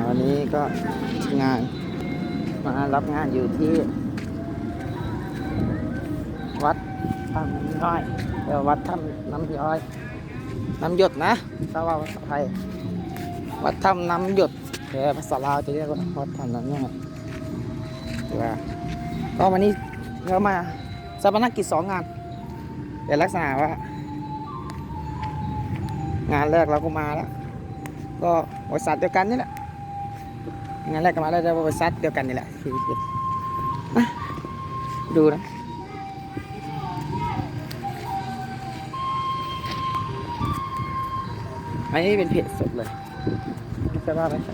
วันนี้ก็งานมารับงานอยู่ที่วัดถ้ำน้ำย้อยวัดถ้ำน้ำย้อยน้ำหยดนะถ้าว่าภาษาไทยวัดถ้ำน้ำหยดแต่ภาษาลาวจะเรียกว่าวัดถ้ำน้ำย้อยก็วันนี้เรามาสัปนกิจ2 งานแต่ลักษณะว่างานแรกเราก็มาแล้วก็บริษัทเดียวกันนี่แหละงานแรกก็มาแล้วบริษัทเดียวกันนี่แหละดูนะอันนี้เป็นเพจสดเลยไม่ใช่ว่าไม่ใช่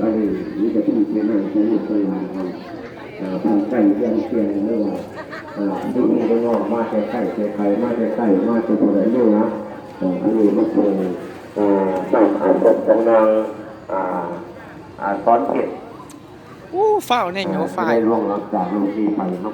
อันนี้นี่จะต้องเป็นอะไรที่ไม่เคยมาทำทำไก่ย่างเชียงเรื่องที่นี่ก็งอกมาแต่ไก่แต่ไข่มาแต่ไก่มาแต่ตัวไหนนู่นนะอันนี้มันเป็นต้องอ่านบทของนางซ้อนเกตเฝ้าเนี่ยโยฝ่ายร่วงรับจากลงที่ไปครับ